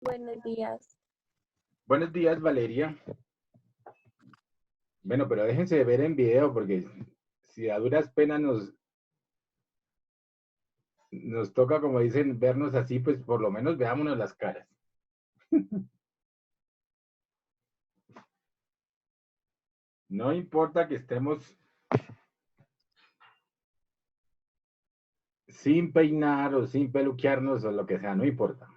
Buenos días. Buenos días, Valeria. Bueno, pero déjense de ver en video porque si a duras penas nos toca, como dicen, vernos así, pues por lo menos veámonos las caras. No importa que estemos sin peinar o sin peluquearnos o lo que sea, no importa.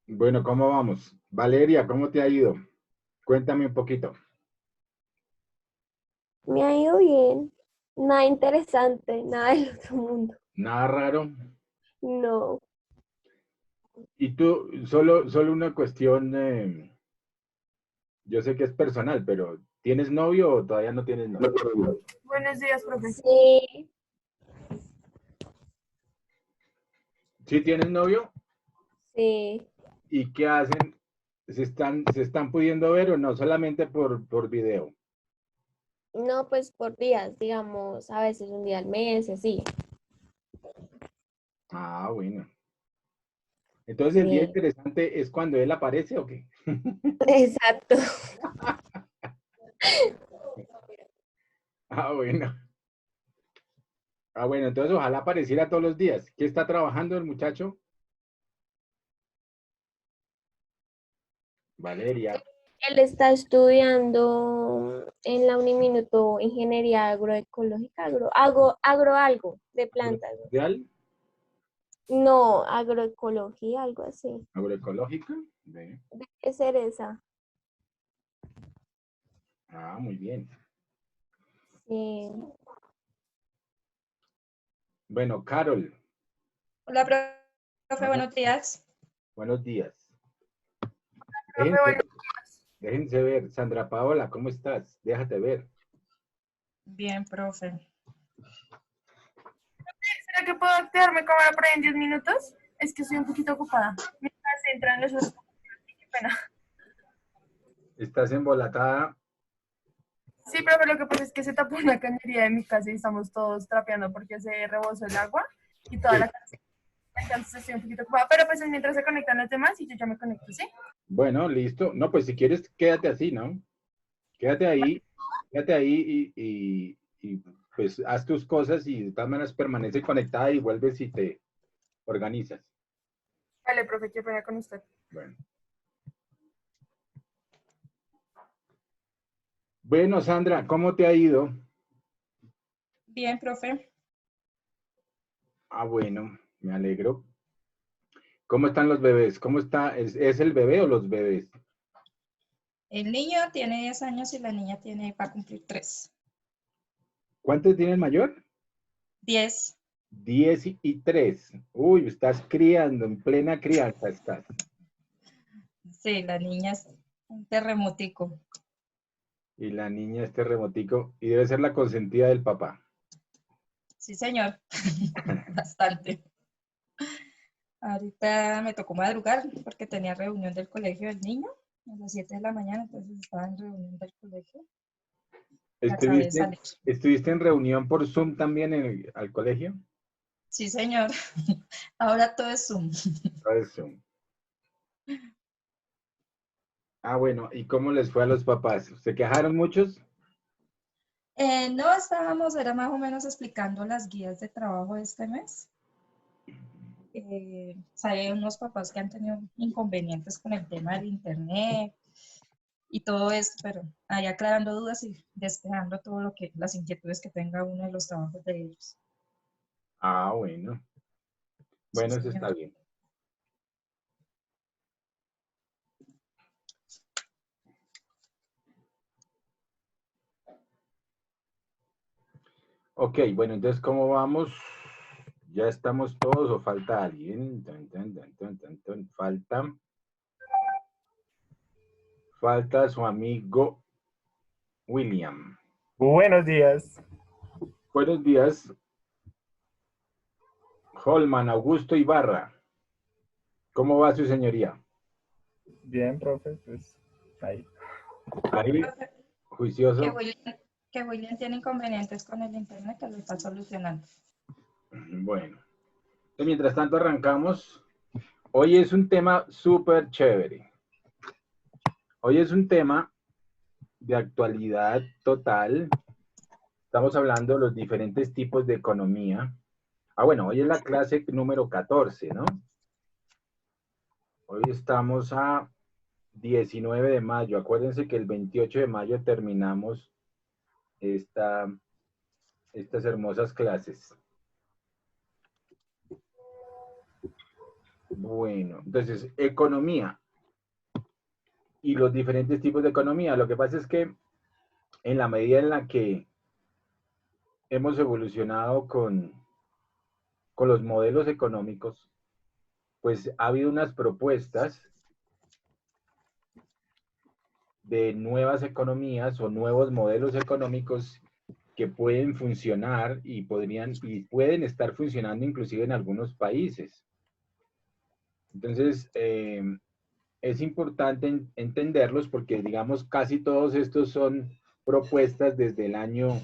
Bueno, ¿cómo vamos? Valeria, ¿cómo te ha ido? Cuéntame un poquito. Me ha ido bien. Nada interesante, nada del otro mundo. Nada raro. No. Y tú, solo una cuestión, yo sé que es personal, pero ¿tienes novio o todavía no tienes novio? Buenos días, profe. Sí, ¿Sí tienes novio? sí. ¿Y qué hacen? ¿Se están pudiendo ver o no? Solamente por video. No, pues por días, digamos, a veces un día al mes, y así. Ah, bueno. Entonces el día Sí, interesante es cuando él aparece o qué. exacto. Ah, bueno. Ah, bueno, entonces ojalá apareciera todos los días. ¿Qué está trabajando el muchacho? Valeria. Él está estudiando en la Uniminuto Ingeniería Agroecológica, algo de plantas. ¿Industrial? No, agroecología, algo así. ¿Agroecológica? Ve. Debe ser esa. Ah, muy bien. Sí. Bueno, Carol. Hola, profe, Ajá, buenos días. buenos días. Profe, Déjense, bueno, déjense ver. Sandra Paola, ¿cómo estás? Déjate ver. bien, profe. ¿Será que puedo activarme cámara por ahí en 10 minutos? Es que estoy un poquito ocupada. Mientras entran los otros. Qué pena. ¿Estás embolatada? Sí, profe, lo que pasa es que se tapó una cañería de mi casa y estamos todos trapeando porque se rebosó el agua y toda Sí. la casa. Entonces estoy un poquito ocupada. Pero pues mientras se conectan los demás y yo ya me conecto, ¿sí? Bueno, listo. No, pues si quieres, quédate así, ¿no? Quédate ahí y, pues haz tus cosas y de todas maneras permanece conectada y vuelves y te organizas. Vale, profe, qué pena con usted. Bueno. Bueno, Sandra, ¿cómo te ha ido? Bien, profe. Ah, bueno, me alegro. ¿Cómo están los bebés? ¿Cómo está? ¿Es el bebé o los bebés? El niño tiene 10 años y la niña va a cumplir 3. ¿Cuántos tiene el mayor? 10. 10 y 3. Uy, estás criando, en plena crianza estás. Sí, la niña es un terremotico. Y la niña este remotico y debe ser la consentida del papá. Sí, señor. Bastante. Ahorita me tocó madrugar porque tenía reunión del colegio del niño a las 7 de la mañana, entonces estaba en reunión del colegio. Ya acabé de ¿Estuviste, salir. estuviste en reunión por Zoom también al colegio? Sí, señor. Ahora todo es Zoom. Por Zoom. Ah, bueno, ¿y cómo les fue a los papás? ¿Se quejaron muchos? No estábamos, era más o menos explicando las guías de trabajo de este mes. Hay unos papás que han tenido inconvenientes con el tema del internet y todo esto, pero ahí aclarando dudas y despejando todo lo que, las inquietudes que tenga uno de los trabajos de ellos. Ah, bueno. Sí, Bueno, eso señor. está bien. Ok, bueno, entonces, ¿cómo vamos? ¿Ya estamos todos o falta alguien? Falta su amigo William. Buenos días. Buenos días, Holman Augusto Ibarra. ¿Cómo va su señoría? Bien, profe, pues ahí. Ahí, Que juicioso. William tiene inconvenientes con el internet que lo está solucionando. Bueno, entonces, mientras tanto arrancamos. Hoy es un tema súper chévere. Hoy es un tema de actualidad total. Estamos hablando de los diferentes tipos de economía. Bueno, hoy es la clase número 14, ¿no? Hoy estamos a 19 de mayo. Acuérdense que el 28 de mayo terminamos estas hermosas clases. Bueno, entonces, economía y los diferentes tipos de economía. Lo que pasa es que en la medida en la que hemos evolucionado con los modelos económicos, pues ha habido unas propuestas de nuevas economías o nuevos modelos económicos que pueden funcionar y pueden estar funcionando inclusive en algunos países. Entonces, es importante entenderlos porque, digamos, casi todos estos son propuestas desde el año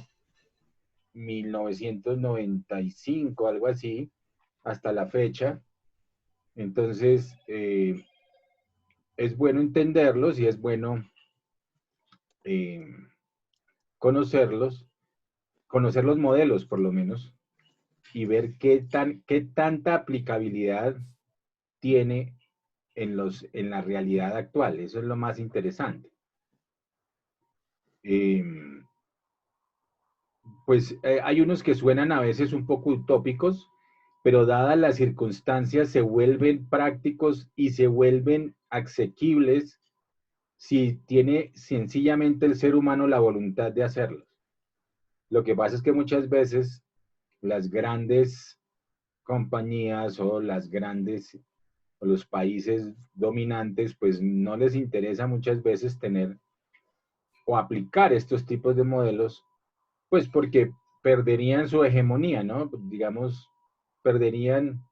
1995, algo así, hasta la fecha. Entonces, es bueno entenderlos y es bueno conocerlos, conocer los modelos por lo menos, y ver qué tanta aplicabilidad tiene en la realidad actual. Eso es lo más interesante. Pues hay unos que suenan a veces un poco utópicos, pero dadas las circunstancias se vuelven prácticos y se vuelven asequibles si tiene sencillamente el ser humano la voluntad de hacerlo. Lo que pasa es que muchas veces las grandes compañías o los países dominantes, pues no les interesa muchas veces tener o aplicar estos tipos de modelos, pues porque perderían su hegemonía, ¿no? Digamos, perderían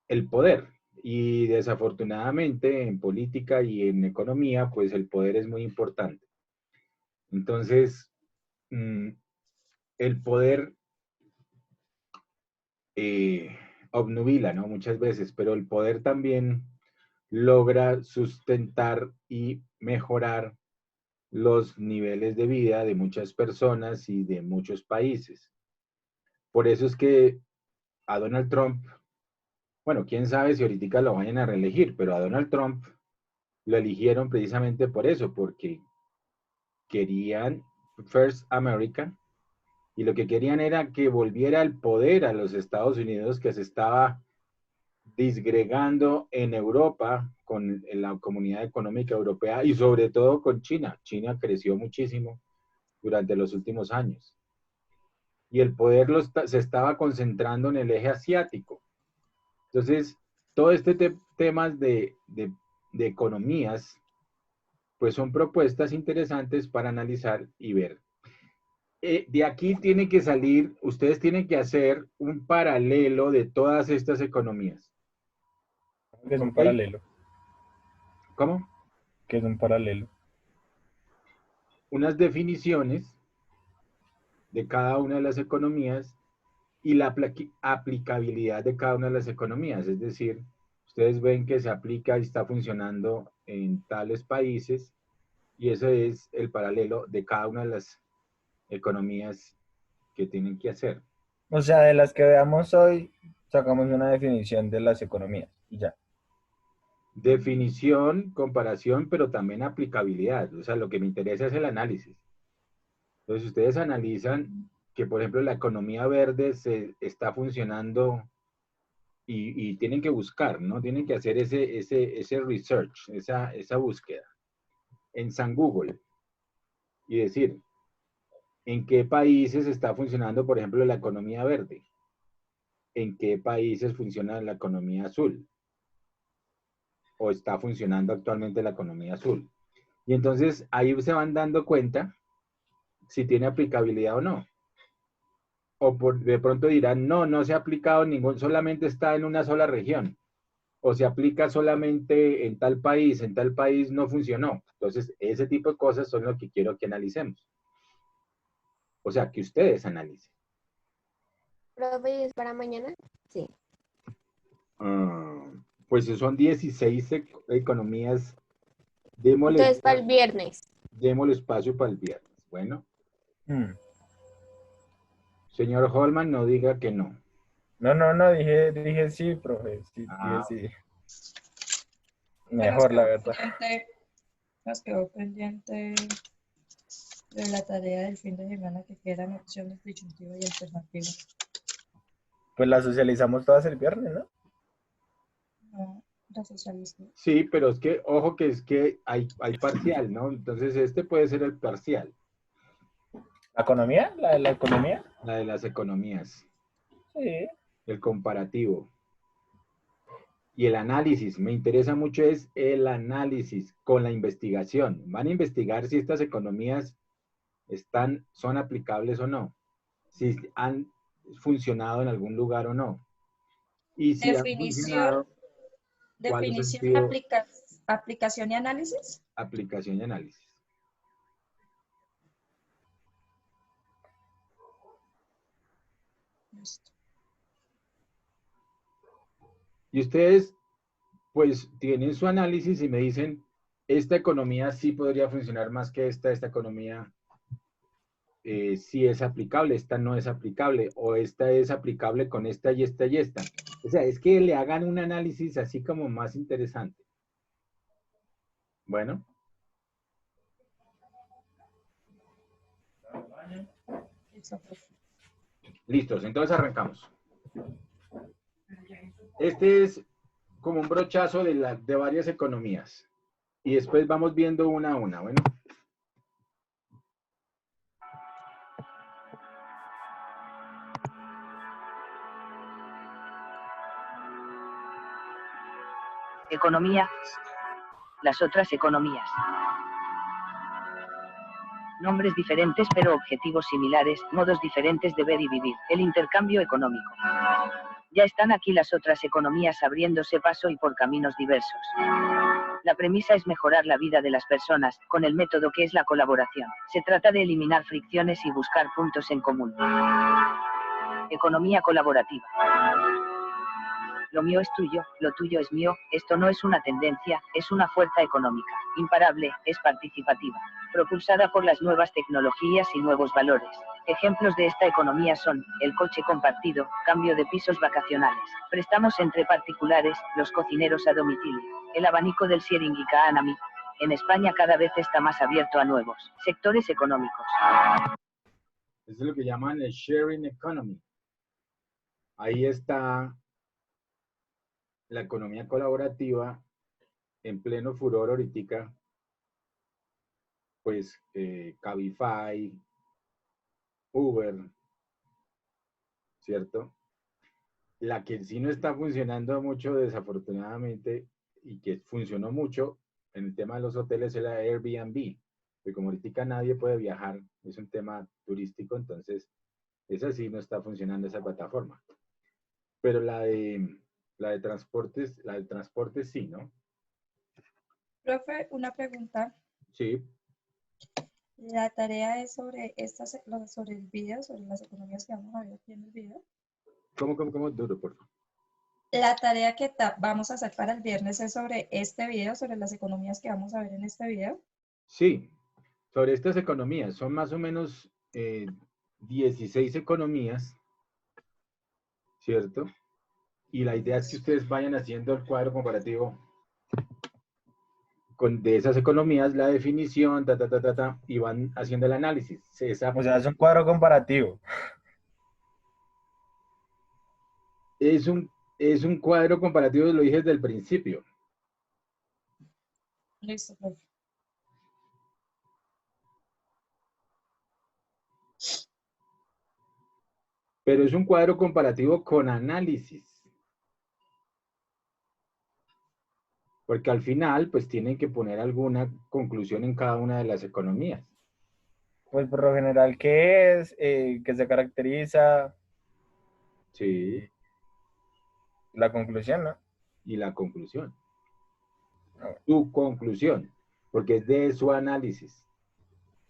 el poder. Y desafortunadamente en política y en economía, pues el poder es muy importante. Entonces, el poder obnubila, ¿no? Muchas veces, pero el poder también logra sustentar y mejorar los niveles de vida de muchas personas y de muchos países. Por eso es que a Donald Trump, bueno, quién sabe si ahorita lo vayan a reelegir, pero a Donald Trump lo eligieron precisamente por eso, porque querían First America y lo que querían era que volviera el poder a los Estados Unidos, que se estaba disgregando en Europa con la Comunidad Económica Europea y sobre todo con China. China creció muchísimo durante los últimos años. Y el poder se estaba concentrando en el eje asiático. Entonces, todo este temas de economías, pues son propuestas interesantes para analizar y ver. De aquí tiene que salir, ustedes tienen que hacer un paralelo de todas estas economías. ¿Qué es un ¿Ok? paralelo? ¿Cómo? ¿Qué es un paralelo? Unas definiciones de cada una de las economías y la aplicabilidad de cada una de las economías. Es decir, ustedes ven que se aplica y está funcionando en tales países y ese es el paralelo de cada una de las economías que tienen que hacer. O sea, de las que veamos hoy, sacamos una definición de las economías y ya. Definición, comparación, pero también aplicabilidad. O sea, lo que me interesa es el análisis. Entonces, ustedes analizan que, por ejemplo, la economía verde se está funcionando y tienen que buscar, ¿no? Tienen que hacer ese research, esa búsqueda en San Google y decir, ¿en qué países está funcionando, por ejemplo, la economía verde? ¿En qué países funciona la economía azul? ¿O está funcionando actualmente la economía azul? Y entonces ahí se van dando cuenta si tiene aplicabilidad o no. O de pronto dirán, no se ha aplicado ningún, solamente está en una sola región. o se aplica solamente en tal país no funcionó. Entonces, ese tipo de cosas son lo que quiero que analicemos. O sea, que ustedes analicen. Profe, ¿es para mañana? Sí. Ah, pues son 16 economías. Démosle, Entonces, para el viernes. démosle espacio para el viernes. Bueno, Mm. señor Holman, no diga que no. No, dije sí, profe. Sí, dije Ah, sí. Que nos Mejor, la quedó verdad. pendiente, nos quedó pendiente de la tarea del fin de semana que quedan opciones disyuntiva y alternativa. Pues la socializamos todas el viernes, ¿no? No, la socialista. sí, pero es que, ojo que es que hay parcial, ¿no? Entonces, este puede ser el parcial, ¿La economía? ¿La de la economía? la de las economías, Sí. el comparativo. Y el análisis, me interesa mucho es el análisis con la investigación. Van a investigar si estas economías son aplicables o no, si han funcionado en algún lugar o no. Y si han Definición, funcionado, ¿cuál es el definición, sentido? aplicación y análisis. Aplicación y análisis. Listo. Y ustedes, pues, tienen su análisis y me dicen, esta economía sí podría funcionar más que esta economía sí es aplicable, esta no es aplicable, o esta es aplicable con esta y esta y esta. O sea, es que le hagan un análisis así como más interesante. Bueno, Listo, profe. listos, entonces arrancamos. Este es como un brochazo de varias economías. Y después vamos viendo una a una. Bueno, Economía. Las otras economías. Nombres diferentes pero objetivos similares, modos diferentes de ver y vivir. El intercambio económico. Ya están aquí las otras economías abriéndose paso y por caminos diversos. La premisa es mejorar la vida de las personas, con el método que es la colaboración. Se trata de eliminar fricciones y buscar puntos en común. Economía colaborativa. Lo mío es tuyo, lo tuyo es mío, esto no es una tendencia, es una fuerza económica, imparable, es participativa, propulsada por las nuevas tecnologías y nuevos valores. Ejemplos de esta economía son, el coche compartido, cambio de pisos vacacionales, préstamos entre particulares, los cocineros a domicilio, el abanico del sharing y Kaanami. En España cada vez está más abierto a nuevos sectores económicos. eso es lo que llaman el sharing economy. Ahí está la economía colaborativa en pleno furor ahorita, pues Cabify, Uber, ¿cierto? La que sí no está funcionando mucho, desafortunadamente, y que funcionó mucho en el tema de los hoteles es la Airbnb, porque como ahorita nadie puede viajar, es un tema turístico, entonces esa sí no está funcionando esa plataforma. Pero la de transportes sí, ¿no? Profe, una pregunta. Sí. La tarea es sobre sobre el video, sobre las economías que vamos a ver aquí en el video. ¿Cómo? Duro, por favor. La tarea que vamos a hacer para el viernes es sobre este video, sobre las economías que vamos a ver en este video. Sí, sobre estas economías, son más o menos 16 economías, ¿cierto? Y la idea es que ustedes vayan haciendo el cuadro comparativo de esas economías, la definición, y van haciendo el análisis. O sea, es un cuadro comparativo. Es un cuadro comparativo, lo dije desde el principio. Listo, profe. Pero es un cuadro comparativo con análisis. Porque al final, pues tienen que poner alguna conclusión en cada una de las economías. Pues por lo general, ¿qué es? ¿Qué se caracteriza? Sí. La conclusión, ¿no? y la conclusión. Ah, Tu conclusión, porque es de su análisis.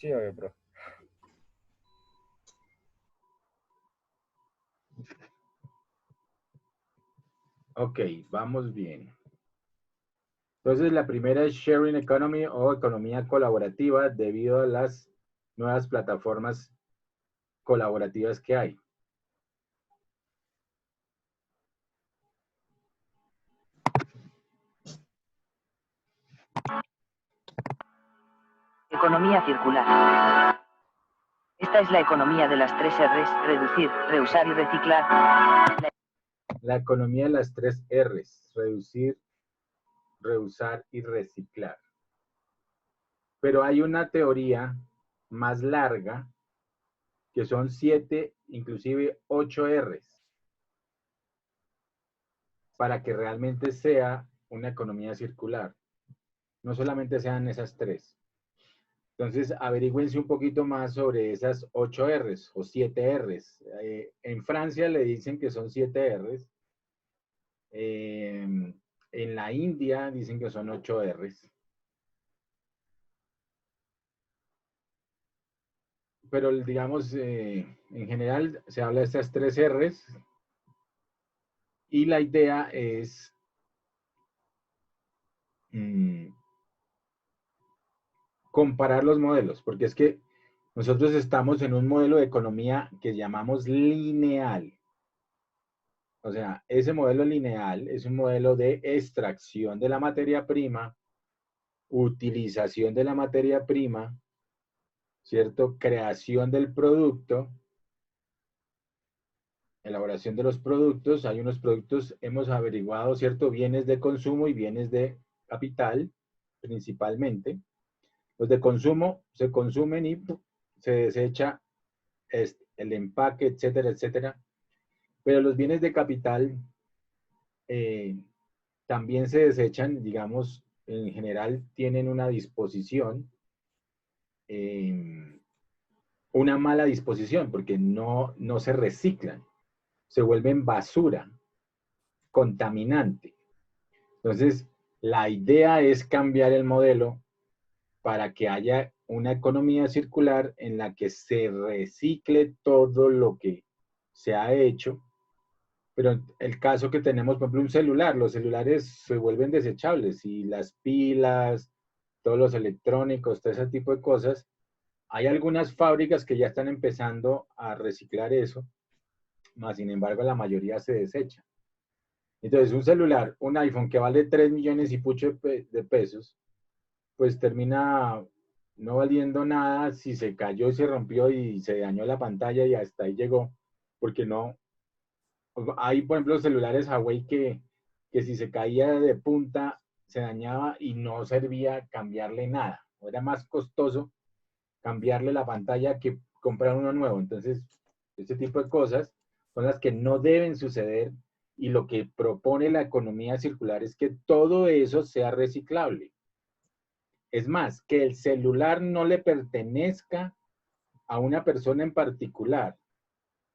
sí, obvio, bro. Ok, vamos bien. Entonces, la primera es Sharing Economy o economía colaborativa debido a las nuevas plataformas colaborativas que hay. Economía circular. Esta es la economía de las 3 R's, reducir, reusar y reciclar. La economía de las 3 R's, reducir, reusar y reciclar. Pero hay una teoría más larga que son 7, inclusive 8 R's, para que realmente sea una economía circular. No solamente sean esas 3. Entonces, averigüense un poquito más sobre esas 8 R's o 7 R's. En Francia le dicen que son 7 R's. En la India dicen que son 8 R's. Pero digamos, en general se habla de estas 3 R's y la idea es comparar los modelos, porque es que nosotros estamos en un modelo de economía que llamamos lineal. O sea, ese modelo lineal es un modelo de extracción de la materia prima, utilización de la materia prima, ¿cierto? Creación del producto, elaboración de los productos. Hay unos productos, hemos averiguado, ¿cierto? Bienes de consumo y bienes de capital, principalmente. Los de consumo se consumen y se desecha el empaque, etcétera, etcétera. Pero los bienes de capital también se desechan, digamos, en general tienen una disposición, una mala disposición, porque no se reciclan, se vuelven basura, contaminante. Entonces, la idea es cambiar el modelo para que haya una economía circular en la que se recicle todo lo que se ha hecho. Pero el caso que tenemos, por ejemplo, un celular, los celulares se vuelven desechables y las pilas, todos los electrónicos, todo ese tipo de cosas. Hay algunas fábricas que ya están empezando a reciclar eso, más sin embargo la mayoría se desecha. Entonces un celular, un iPhone que vale 3 millones y pucho de pesos, pues termina no valiendo nada si se cayó y se rompió y se dañó la pantalla y hasta ahí llegó, porque no, hay, por ejemplo, celulares Huawei que si se caía de punta, se dañaba y no servía cambiarle nada. Era más costoso cambiarle la pantalla que comprar uno nuevo. Entonces, este tipo de cosas son las que no deben suceder y lo que propone la economía circular es que todo eso sea reciclable. Es más, que el celular no le pertenezca a una persona en particular,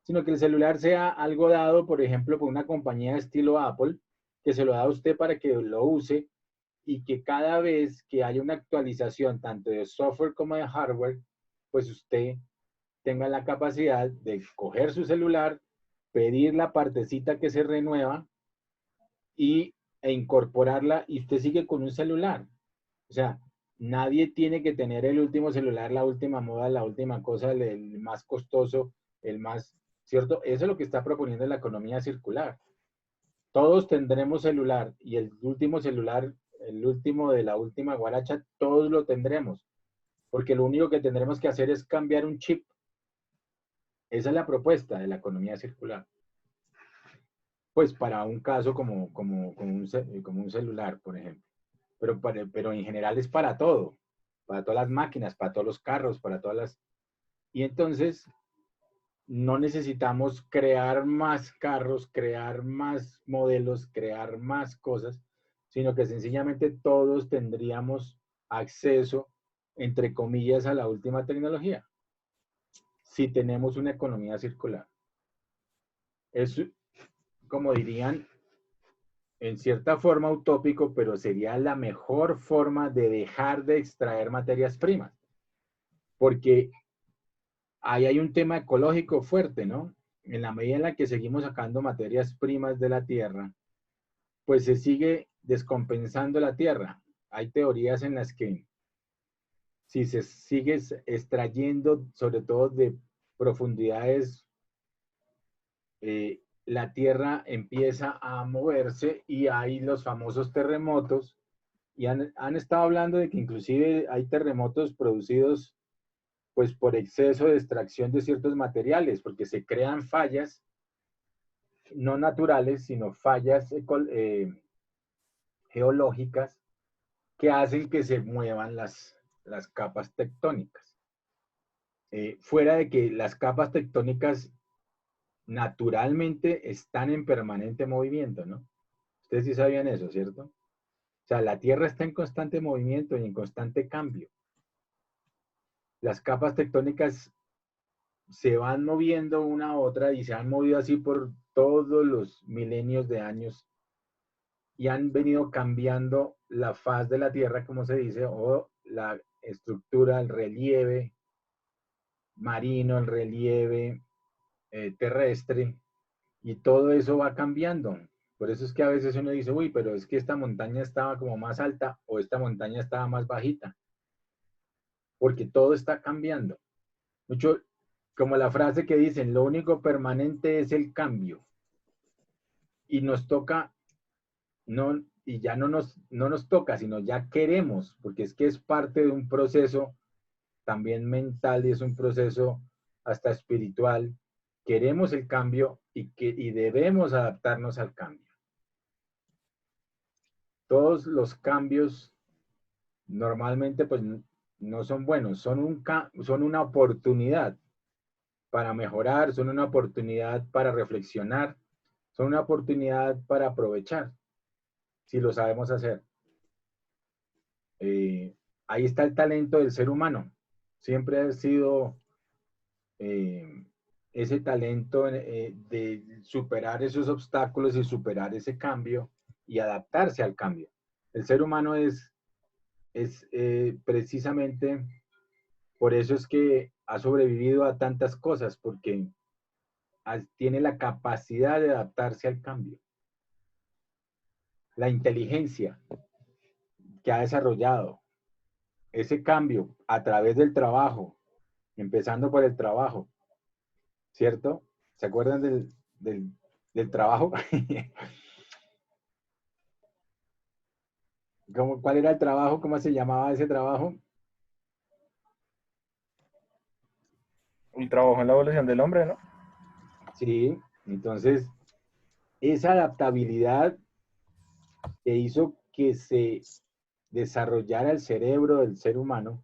sino que el celular sea algo dado, por ejemplo, por una compañía de estilo Apple, que se lo da a usted para que lo use y que cada vez que haya una actualización, tanto de software como de hardware, pues usted tenga la capacidad de coger su celular, pedir la partecita que se renueva e incorporarla y usted sigue con un celular. O sea, nadie tiene que tener el último celular, la última moda, la última cosa, el más costoso, el más, ¿cierto? Eso es lo que está proponiendo la economía circular. Todos tendremos celular y el último celular, el último de la última guaracha, todos lo tendremos. Porque lo único que tendremos que hacer es cambiar un chip. Esa es la propuesta de la economía circular. Pues para un caso como un celular, por ejemplo. Pero en general es para todas las máquinas, para todos los carros, para todas las... Y entonces no necesitamos crear más carros, crear más modelos, crear más cosas, sino que sencillamente todos tendríamos acceso, entre comillas, a la última tecnología, si tenemos una economía circular. Es, como dirían, en cierta forma utópico, pero sería la mejor forma de dejar de extraer materias primas, porque ahí hay un tema ecológico fuerte, ¿no? En la medida en la que seguimos sacando materias primas de la tierra, pues se sigue descompensando la tierra. Hay teorías en las que si se sigue extrayendo, sobre todo de profundidades, la tierra empieza a moverse y hay los famosos terremotos. Y han estado hablando de que inclusive hay terremotos producidos pues por exceso de extracción de ciertos materiales, porque se crean fallas no naturales, sino fallas geológicas que hacen que se muevan las capas tectónicas. Fuera de que las capas tectónicas naturalmente están en permanente movimiento, ¿no? Ustedes sí sabían eso, ¿cierto? O sea, la Tierra está en constante movimiento y en constante cambio. Las capas tectónicas se van moviendo una a otra y se han movido así por todos los milenios de años y han venido cambiando la faz de la Tierra, como se dice, o la estructura, el relieve marino, el relieve terrestre, y todo eso va cambiando. Por eso es que a veces uno dice, uy, pero es que esta montaña estaba como más alta o esta montaña estaba más bajita, porque todo está cambiando. Mucho como la frase que dicen, lo único permanente es el cambio. Y nos toca, no, y ya no nos toca, sino ya queremos, porque es que es parte de un proceso también mental y es un proceso hasta espiritual. Queremos el cambio y debemos adaptarnos al cambio. Todos los cambios normalmente pues no son buenos, son una oportunidad para mejorar, son una oportunidad para reflexionar, son una oportunidad para aprovechar, si lo sabemos hacer. Ahí está el talento del ser humano. Siempre ha sido ese talento de superar esos obstáculos y superar ese cambio y adaptarse al cambio. El ser humano es precisamente por eso es que ha sobrevivido a tantas cosas, porque tiene la capacidad de adaptarse al cambio. La inteligencia que ha desarrollado ese cambio a través del trabajo, empezando por el trabajo, ¿cierto? ¿Se acuerdan del trabajo? ¿Cuál era el trabajo? ¿Cómo se llamaba ese trabajo? El trabajo en la evolución del hombre, ¿no? Sí, entonces esa adaptabilidad que hizo que se desarrollara el cerebro del ser humano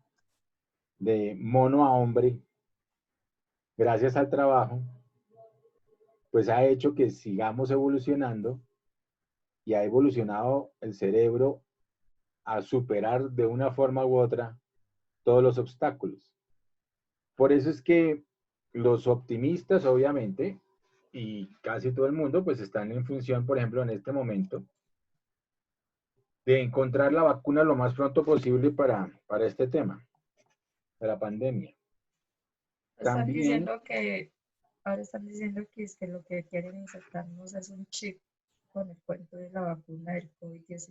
de mono a hombre, gracias al trabajo, pues ha hecho que sigamos evolucionando y ha evolucionado el cerebro a superar de una forma u otra todos los obstáculos. Por eso es que los optimistas, obviamente, y casi todo el mundo, pues están en función, por ejemplo, en este momento, de encontrar la vacuna lo más pronto posible para este tema, para la pandemia. Están También, diciendo que, ahora están diciendo que es que lo que quieren insertarnos es un chip con el cuento de la vacuna del COVID-19.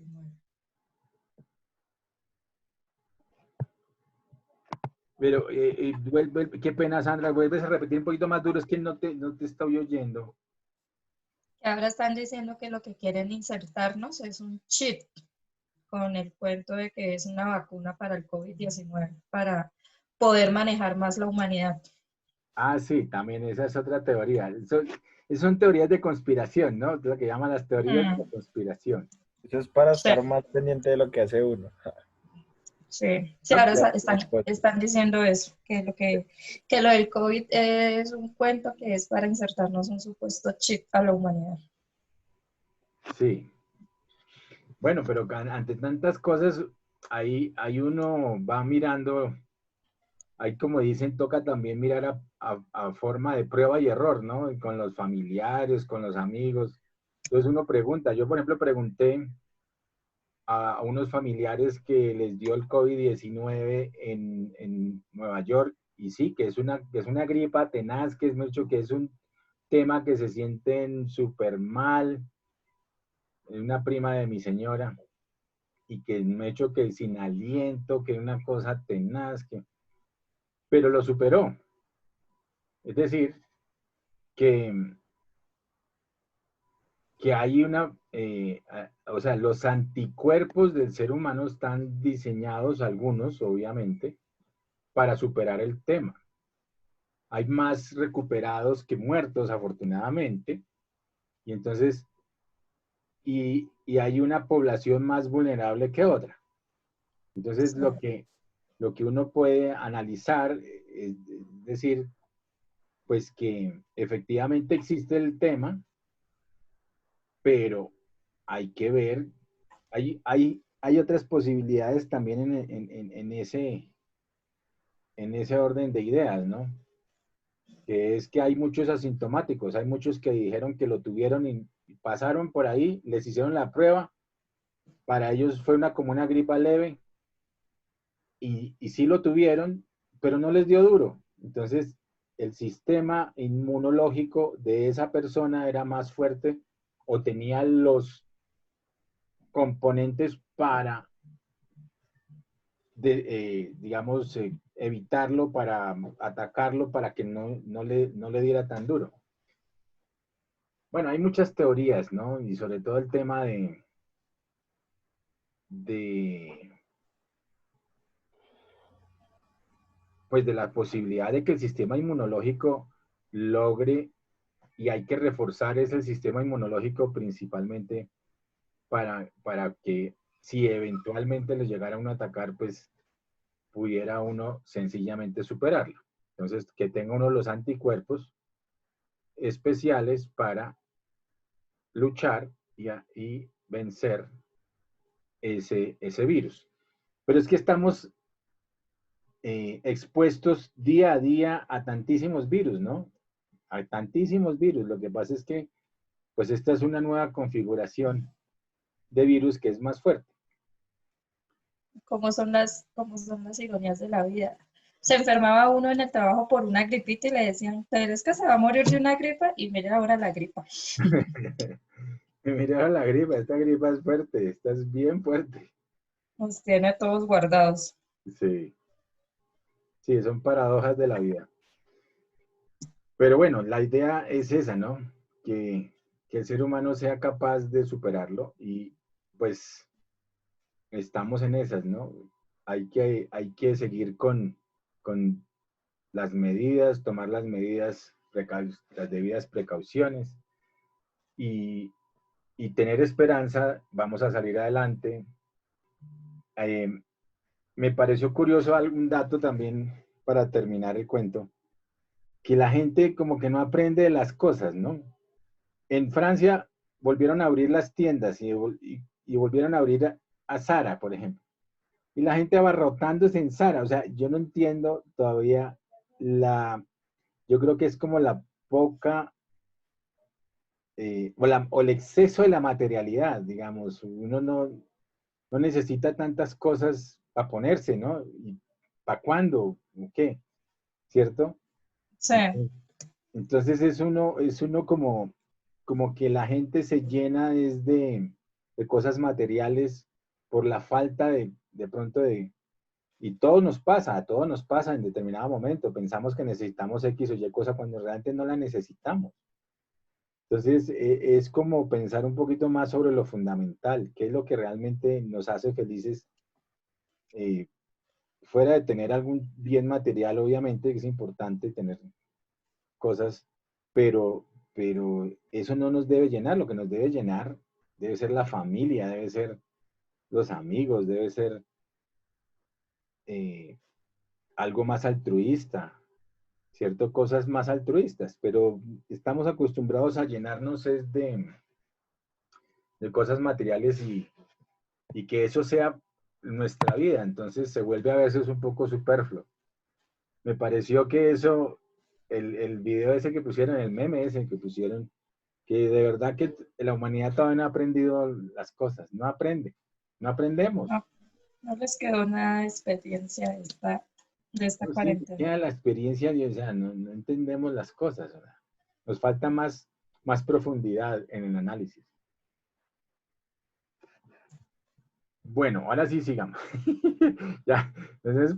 pero qué pena, Sandra, vuelves a repetir un poquito más duro, es que no te estoy oyendo. Que ahora están diciendo que lo que quieren insertarnos es un chip con el cuento de que es una vacuna para el COVID-19, para poder manejar más la humanidad. Ah, sí, también esa es otra teoría. Son teorías de conspiración, ¿no? Lo que llaman las teorías de la conspiración. Eso es para Sí, estar más pendiente de lo que hace uno. sí, sí, No, ahora pero, están diciendo eso, que lo del COVID es un cuento que es para insertarnos un supuesto chip a la humanidad. sí. Bueno, pero ante tantas cosas, ahí uno va mirando, ahí como dicen, toca también mirar a forma de prueba y error, ¿no? Con los familiares, con los amigos. Entonces uno pregunta, yo por ejemplo pregunté a unos familiares que les dio el COVID-19 en Nueva York, y sí, que es una gripa tenaz, que es mucho, que es un tema que se sienten súper mal. Una prima de mi señora, y que me ha hecho que sin aliento, que una cosa tenaz, pero lo superó. Es decir, que, que hay o sea, los anticuerpos del ser humano están diseñados, algunos obviamente, para superar el tema. Hay más recuperados que muertos, afortunadamente, y entonces, y hay una población más vulnerable que otra. Entonces, Sí. lo que uno puede analizar es decir, pues que efectivamente existe el tema, pero hay que ver, hay otras posibilidades también en ese orden de ideas, ¿no? Que es que hay muchos asintomáticos, hay muchos que dijeron que lo tuvieron y pasaron por ahí, les hicieron la prueba, para ellos fue como una gripa leve, y sí lo tuvieron, pero no les dio duro. Entonces, el sistema inmunológico de esa persona era más fuerte o tenía los componentes para, digamos, evitarlo, para atacarlo, para que no le diera tan duro. Bueno, hay muchas teorías, ¿no? Y sobre todo el tema de pues de la posibilidad de que el sistema inmunológico logre, y hay que reforzar ese sistema inmunológico principalmente para que si eventualmente les llegara a uno a atacar, pues pudiera uno sencillamente superarlo. Entonces, que tenga uno los anticuerpos especiales para luchar y vencer ese virus. Pero es que estamos expuestos día a día a tantísimos virus, ¿no? A tantísimos virus. Lo que pasa es que, pues esta es una nueva configuración de virus que es más fuerte. Cómo son las ironías de la vida. Se enfermaba uno en el trabajo por una gripita y le decían, pero es que se va a morir de una gripa y mira ahora la gripa. Mira la gripa, esta gripa es fuerte, esta es bien fuerte. Nos tiene todos guardados. Sí, sí, son paradojas de la vida. Pero bueno, la idea es esa, ¿no? Que el ser humano sea capaz de superarlo, y pues estamos en esas, ¿no? Hay que seguir con las medidas, tomar las medidas, las debidas precauciones, y, y tener esperanza. Vamos a salir adelante. Eh, Me pareció curioso algún dato también para terminar el cuento, que la gente como que no aprende de las cosas, ¿no? En Francia volvieron a abrir las tiendas, y volvieron a abrir a Zara, por ejemplo. Y la gente abarrotándose en Zara. O sea, yo no entiendo todavía yo creo que es como la poca, o el exceso de la materialidad, digamos. Uno no necesita tantas cosas para ponerse, ¿no? ¿Y para cuándo? ¿Qué? ¿Cierto? Sí, Entonces es uno como que la gente se llena de cosas materiales por la falta de pronto y a todos nos pasa en determinado momento. Pensamos que necesitamos X o Y cosa cuando realmente no la necesitamos. Entonces, es como pensar un poquito más sobre lo fundamental, qué es lo que realmente nos hace felices, eh, fuera de tener algún bien material. Obviamente que es importante tener cosas, pero eso no nos debe llenar. Lo que nos debe llenar debe ser la familia, debe ser los amigos, debe ser eh, algo más altruista, ¿cierto? Cosas más altruistas, pero estamos acostumbrados a llenarnos de cosas materiales, y que eso sea nuestra vida. Entonces se vuelve a veces un poco superfluo. Me pareció que eso, el video ese que pusieron, el meme ese que pusieron, que de verdad que la humanidad todavía no ha aprendido las cosas, no aprende, no aprendemos. No, no les quedó nada de experiencia de esta No, sí, cuarentena. queda la experiencia, o sea, no entendemos las cosas, ¿verdad? Nos falta más profundidad en el análisis. Bueno, ahora sí sigamos. Ya, entonces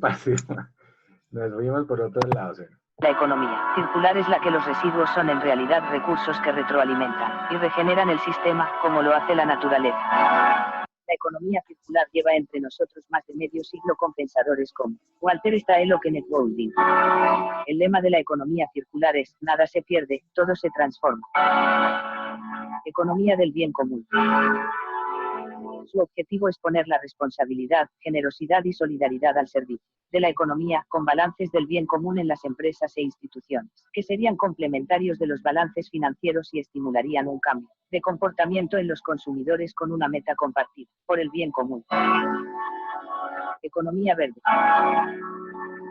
nos fuimos por otro lado. ¿Sí? La economía circular es la que los residuos son en realidad recursos que retroalimentan y regeneran el sistema, como lo hace la naturaleza. La economía circular lleva entre nosotros más de medio siglo con pensadores como Walter Stael o Kenneth Boulding. El lema de la economía circular es: nada se pierde, todo se transforma. Economía del bien común. Su objetivo es poner la responsabilidad, generosidad y solidaridad al servicio de la economía, con balances del bien común en las empresas e instituciones, que serían complementarios de los balances financieros y estimularían un cambio de comportamiento en los consumidores con una meta compartida por el bien común. Economía verde.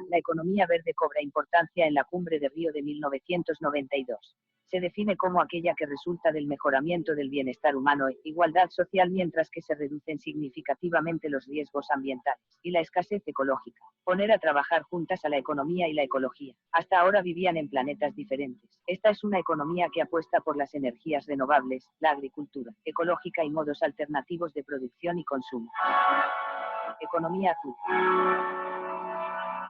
La economía verde cobra importancia en la Cumbre de Río de 1992. Se define como aquella que resulta del mejoramiento del bienestar humano e igualdad social, mientras que se reducen significativamente los riesgos ambientales y la escasez ecológica. Poner a trabajar juntas a la economía y la ecología. Hasta ahora vivían en planetas diferentes. Esta es una economía que apuesta por las energías renovables, la agricultura ecológica y modos alternativos de producción y consumo. Economía azul.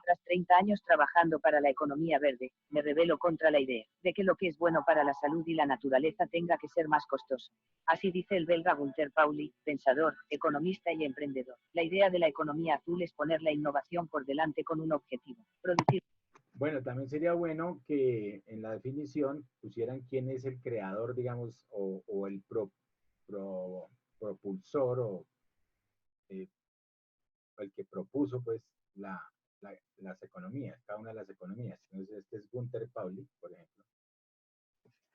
Tras 30 años trabajando para la economía verde, me rebelo contra la idea de que lo que es bueno para la salud y la naturaleza tenga que ser más costoso. Así dice el belga Gunther Pauli, pensador, economista y emprendedor. La idea de la economía azul es poner la innovación por delante con un objetivo: producir. Bueno, también sería bueno que en la definición pusieran quién es el creador, digamos, o el propulsor o el que propuso, pues, las economías, cada una de las economías. Entonces, este es Gunther Pauli, por ejemplo.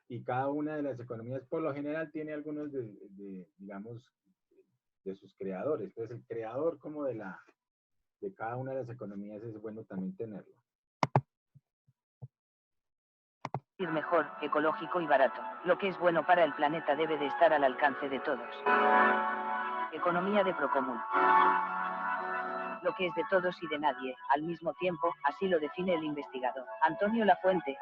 Y cada una de las economías, por lo general, tiene algunos digamos, de sus creadores. Entonces, el creador como de cada una de las economías es bueno también tenerlo. Mejor, ecológico y barato. Lo que es bueno para el planeta debe de estar al alcance de todos. Economía de procomún. Lo que es de todos y de nadie, al mismo tiempo, así lo define el investigador Antonio Lafuente.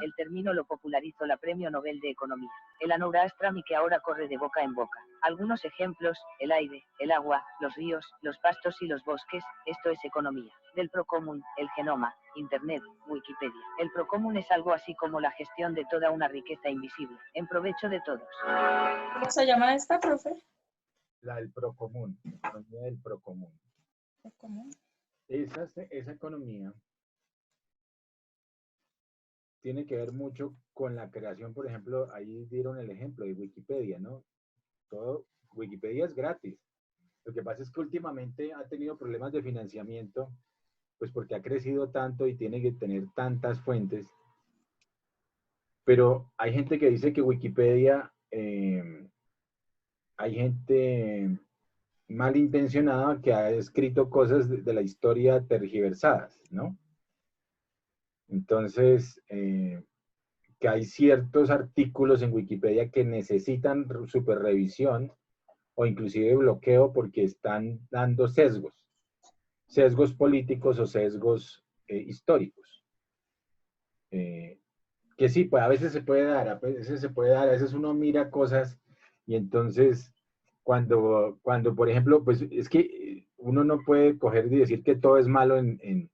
El término lo popularizó la Premio Nobel de Economía, Elinor Ostrom, y que ahora corre de boca en boca. Algunos ejemplos: el aire, el agua, los ríos, los pastos y los bosques. Esto es economía del procomún, el genoma, Internet, Wikipedia. El procomún es algo así como la gestión de toda una riqueza invisible, en provecho de todos. ¿Cómo se llama esta, profe? La del procomún, economía del procomún. ¿Cómo? Esa economía tiene que ver mucho con la creación, por ejemplo, ahí dieron el ejemplo de Wikipedia, ¿no? Wikipedia es gratis. Lo que pasa es que últimamente ha tenido problemas de financiamiento, pues porque ha crecido tanto y tiene que tener tantas fuentes. Pero hay gente que dice que Wikipedia, hay gente malintencionada que ha escrito cosas de la historia tergiversadas, ¿no? Entonces, que hay ciertos artículos en Wikipedia que necesitan super revisión o inclusive bloqueo porque están dando sesgos políticos o sesgos históricos. Que sí, pues a veces se puede dar, a veces uno mira cosas y entonces cuando por ejemplo, pues es que uno no puede coger y decir que todo es malo en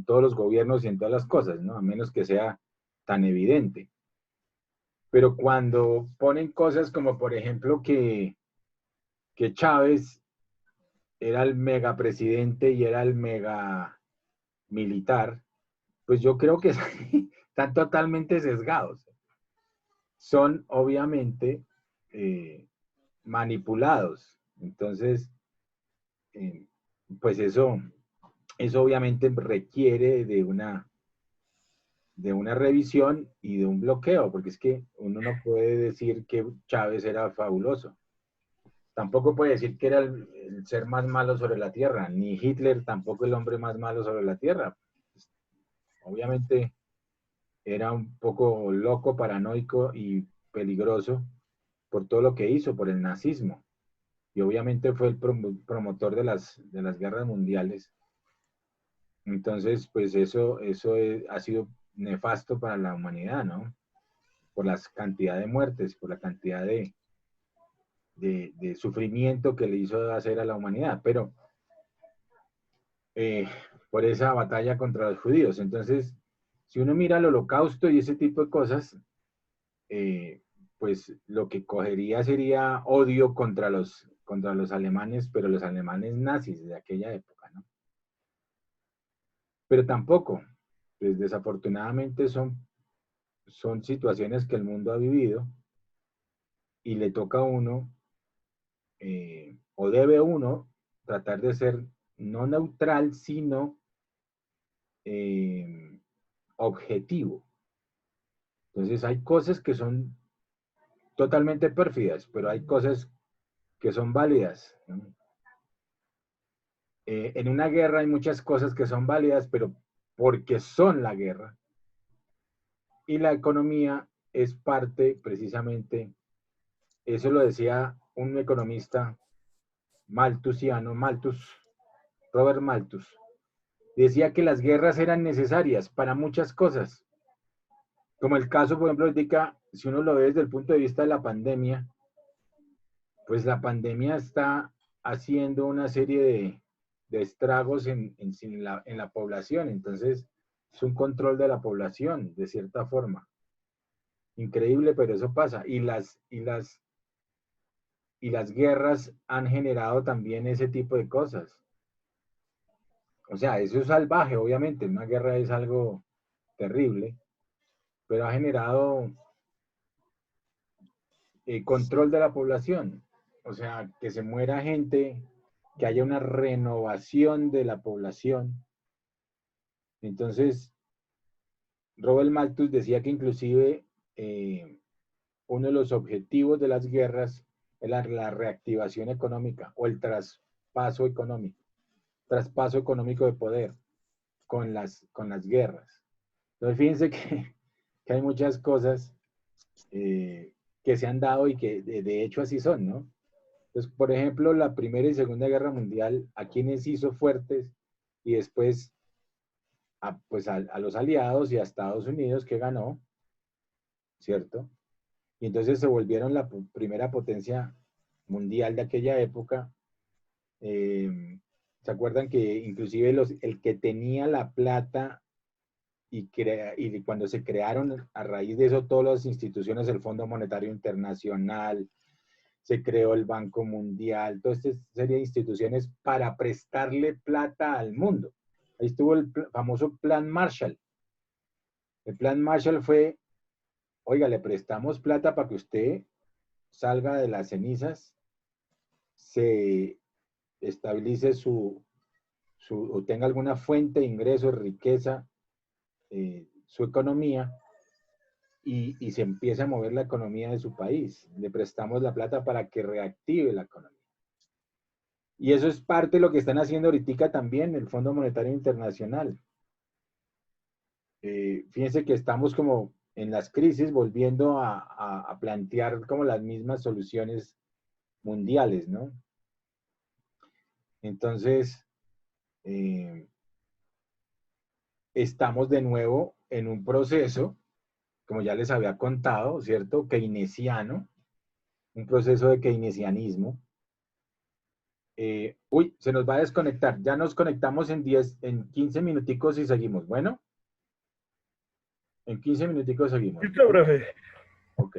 todos los gobiernos y en todas las cosas, ¿no? A menos que sea tan evidente. Pero cuando ponen cosas como, por ejemplo, que Chávez era el mega presidente y era el mega militar, pues yo creo que están totalmente sesgados. Son obviamente manipulados. Entonces, pues eso obviamente requiere de una revisión y de un bloqueo, porque es que uno no puede decir que Chávez era fabuloso. Tampoco puede decir que era el ser más malo sobre la tierra, ni Hitler tampoco el hombre más malo sobre la tierra. Obviamente era un poco loco, paranoico y peligroso por todo lo que hizo, por el nazismo. Y obviamente fue el promotor de las guerras mundiales. Entonces, pues eso ha sido nefasto para la humanidad, ¿no? Por la cantidad de muertes, por la cantidad de sufrimiento que le hizo hacer a la humanidad, pero por esa batalla contra los judíos. Entonces, si uno mira el Holocausto y ese tipo de cosas, pues lo que cogería sería odio contra los alemanes, pero los alemanes nazis de aquella época, ¿no? Pero tampoco, pues desafortunadamente son situaciones que el mundo ha vivido y le toca a uno, o debe uno, tratar de ser no neutral, sino objetivo. Entonces hay cosas que son totalmente pérfidas, pero hay cosas que son válidas, ¿no? En una guerra hay muchas cosas que son válidas, pero porque son la guerra. Y la economía es parte, precisamente, eso lo decía un economista malthusiano, Robert Malthus, decía que las guerras eran necesarias para muchas cosas. Como el caso, por ejemplo, ahorita, si uno lo ve desde el punto de vista de la pandemia, pues la pandemia está haciendo una serie de estragos en la población. Entonces, es un control de la población, de cierta forma. Increíble, pero eso pasa. Y las guerras han generado también ese tipo de cosas. O sea, eso es salvaje, obviamente. Una guerra es algo terrible, pero ha generado control de la población. O sea, que se muera gente, que haya una renovación de la población. Entonces, Robert Malthus decía que inclusive uno de los objetivos de las guerras es la reactivación económica o el traspaso económico de poder con las guerras. Entonces, fíjense que hay muchas cosas que se han dado y que de hecho así son, ¿no? Entonces, por ejemplo, la Primera y Segunda Guerra Mundial, ¿a quiénes hizo fuertes? Y después, pues a los aliados y a Estados Unidos, que ganó, ¿cierto? Y entonces se volvieron la primera potencia mundial de aquella época. ¿Se acuerdan que inclusive el que tenía la plata y cuando se crearon a raíz de eso todas las instituciones, el Fondo Monetario Internacional, se creó el Banco Mundial, toda esta serie de instituciones para prestarle plata al mundo? Ahí estuvo el famoso Plan Marshall. El Plan Marshall fue, oiga, le prestamos plata para que usted salga de las cenizas, se estabilice o tenga alguna fuente de ingresos, riqueza, su economía, y se empieza a mover la economía de su país. Le prestamos la plata para que reactive la economía. Y eso es parte de lo que están haciendo ahorita también el Fondo Monetario Internacional. Fíjense que estamos como en las crisis volviendo a plantear como las mismas soluciones mundiales, ¿no? Entonces, estamos de nuevo en un proceso, como ya les había contado, ¿cierto? Keynesiano, un proceso de keynesianismo. Uy, se nos va a desconectar. Ya nos conectamos en 15 minuticos y seguimos. Bueno, en 15 minuticos seguimos. Listo, profe. Ok.